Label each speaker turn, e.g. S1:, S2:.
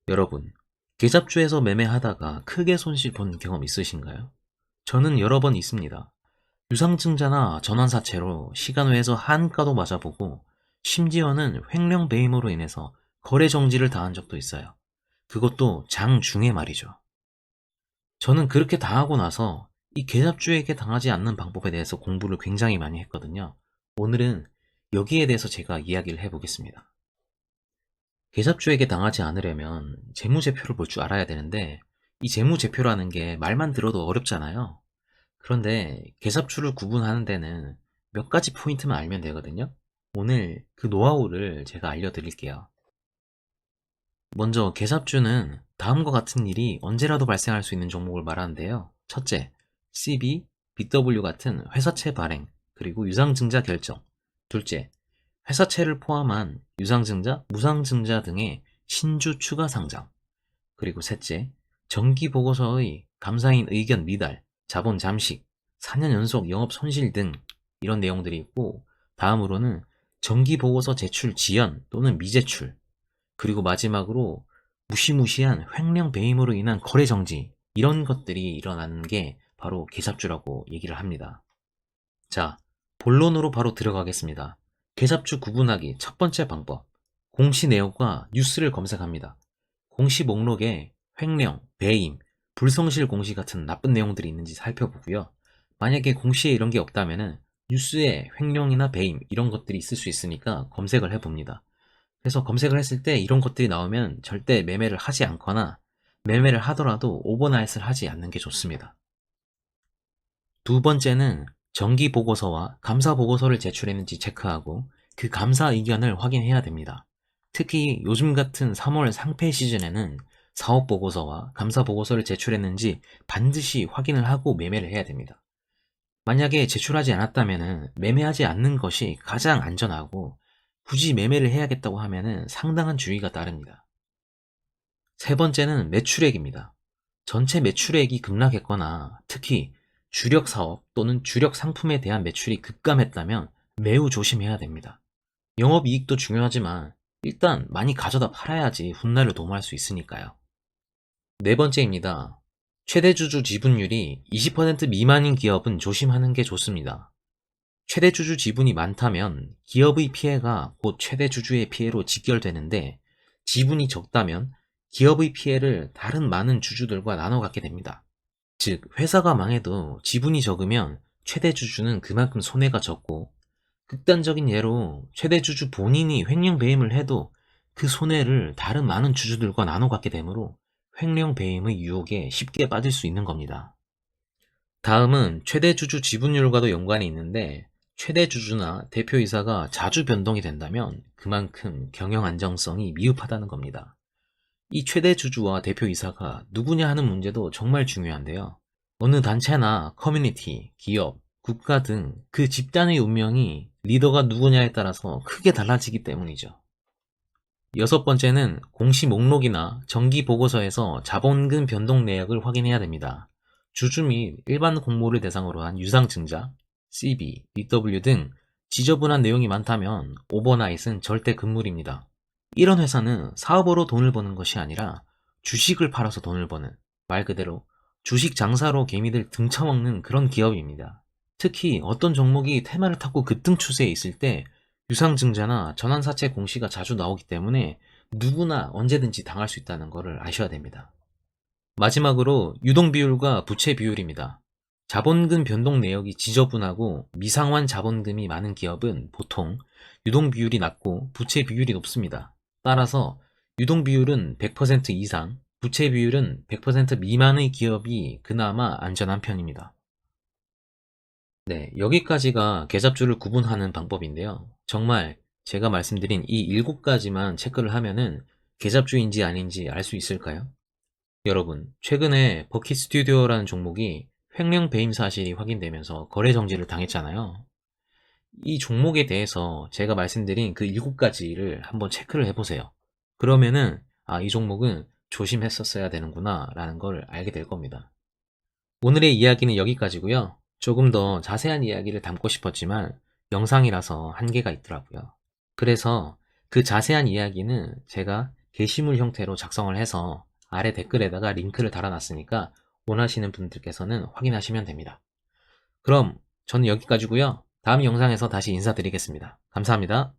S1: 여러분, 계잡주에서 매매하다가 크게 손실 본 경험 있으신가요? 저는 여러 번 있습니다. 유상증자나 전환사채로 시간외에서 한가도 맞아보고 심지어는 횡령 배임으로 인해서 거래 정지를 당한 적도 있어요. 그것도 장중에 말이죠. 저는 그렇게 당하고 나서 이 계잡주에게 당하지 않는 방법에 대해서 공부를 굉장히 많이 했거든요. 오늘은 여기에 대해서 제가 이야기를 해보겠습니다. 계잡주에게 당하지 않으려면 재무제표를 볼 줄 알아야 되는데 이 재무제표라는 게 말만 들어도 어렵잖아요. 그런데 계잡주를 구분하는 데는 몇 가지 포인트만 알면 되거든요. 오늘 그 노하우를 제가 알려드릴게요. 먼저 계잡주는 다음과 같은 일이 언제라도 발생할 수 있는 종목을 말하는데요. 첫째, CB, BW 같은 회사채 발행, 그리고 유상증자 결정. 둘째, 회사채를 포함한 유상증자, 무상증자 등의 신주 추가 상장. 그리고 셋째, 정기보고서의 감사인 의견 미달, 자본 잠식, 4년 연속 영업 손실 등 이런 내용들이 있고, 다음으로는 정기보고서 제출 지연 또는 미제출, 그리고 마지막으로 무시무시한 횡령 배임으로 인한 거래 정지, 이런 것들이 일어나는 게 바로 계잡주라고 얘기를 합니다. 자, 본론으로 바로 들어가겠습니다. 계잡주 구분하기 첫 번째 방법. 공시 내역과 뉴스를 검색합니다. 공시 목록에 횡령, 배임, 불성실 공시 같은 나쁜 내용들이 있는지 살펴보고요. 만약에 공시에 이런 게 없다면은 뉴스에 횡령이나 배임 이런 것들이 있을 수 있으니까 검색을 해봅니다. 그래서 검색을 했을 때 이런 것들이 나오면 절대 매매를 하지 않거나 매매를 하더라도 오버나잇을 하지 않는 게 좋습니다. 두 번째는 정기 보고서와 감사 보고서를 제출했는지 체크하고 그 감사 의견을 확인해야 됩니다. 특히 요즘 같은 3월 상패 시즌에는 사업 보고서와 감사 보고서를 제출했는지 반드시 확인을 하고 매매를 해야 됩니다. 만약에 제출하지 않았다면 매매하지 않는 것이 가장 안전하고 굳이 매매를 해야겠다고 하면 상당한 주의가 따릅니다. 세 번째는 매출액입니다. 전체 매출액이 급락했거나 특히 주력 사업 또는 주력 상품에 대한 매출이 급감했다면 매우 조심해야 됩니다. 영업이익도 중요하지만 일단 많이 가져다 팔아야지 훗날을 도모할 수 있으니까요. 네 번째입니다. 최대주주 지분율이 20% 미만인 기업은 조심하는 게 좋습니다. 최대주주 지분이 많다면 기업의 피해가 곧 최대주주의 피해로 직결되는데 지분이 적다면 기업의 피해를 다른 많은 주주들과 나눠 갖게 됩니다. 즉, 회사가 망해도 지분이 적으면 최대주주는 그만큼 손해가 적고 극단적인 예로 최대주주 본인이 횡령 배임을 해도 그 손해를 다른 많은 주주들과 나눠 갖게 되므로 횡령 배임의 유혹에 쉽게 빠질 수 있는 겁니다. 다음은 최대주주 지분율과도 연관이 있는데 최대주주나 대표이사가 자주 변동이 된다면 그만큼 경영 안정성이 미흡하다는 겁니다. 이 최대주주와 대표이사가 누구냐 하는 문제도 정말 중요한데요. 어느 단체나 커뮤니티, 기업, 국가 등 그 집단의 운명이 리더가 누구냐에 따라서 크게 달라지기 때문이죠. 여섯 번째는 공시 목록이나 정기 보고서에서 자본금 변동 내역을 확인해야 됩니다. 주주 및 일반 공모를 대상으로 한 유상증자, CB, BW 등 지저분한 내용이 많다면 오버나잇은 절대 금물입니다. 이런 회사는 사업으로 돈을 버는 것이 아니라 주식을 팔아서 돈을 버는, 말 그대로 주식 장사로 개미들 등쳐먹는 그런 기업입니다. 특히 어떤 종목이 테마를 타고 급등 추세에 있을 때 유상증자나 전환사채 공시가 자주 나오기 때문에 누구나 언제든지 당할 수 있다는 것을 아셔야 됩니다. 마지막으로 유동비율과 부채 비율입니다. 자본금 변동 내역이 지저분하고 미상환 자본금이 많은 기업은 보통 유동비율이 낮고 부채 비율이 높습니다. 따라서 유동비율은 100% 이상, 부채 비율은 100% 미만의 기업이 그나마 안전한 편입니다. 네, 여기까지가 계잡주를 구분하는 방법인데요. 정말 제가 말씀드린 이 7가지만 체크를 하면은 계잡주인지 아닌지 알 수 있을까요? 여러분, 최근에 버킷 스튜디오라는 종목이 횡령 배임 사실이 확인되면서 거래 정지를 당했잖아요. 이 종목에 대해서 제가 말씀드린 그 7가지를 한번 체크를 해보세요. 그러면은, 아, 이 종목은 조심했었어야 되는구나, 라는 걸 알게 될 겁니다. 오늘의 이야기는 여기까지고요. 조금 더 자세한 이야기를 담고 싶었지만 영상이라서 한계가 있더라고요. 그래서 그 자세한 이야기는 제가 게시물 형태로 작성을 해서 아래 댓글에다가 링크를 달아놨으니까 원하시는 분들께서는 확인하시면 됩니다. 그럼 저는 여기까지고요. 다음 영상에서 다시 인사드리겠습니다. 감사합니다.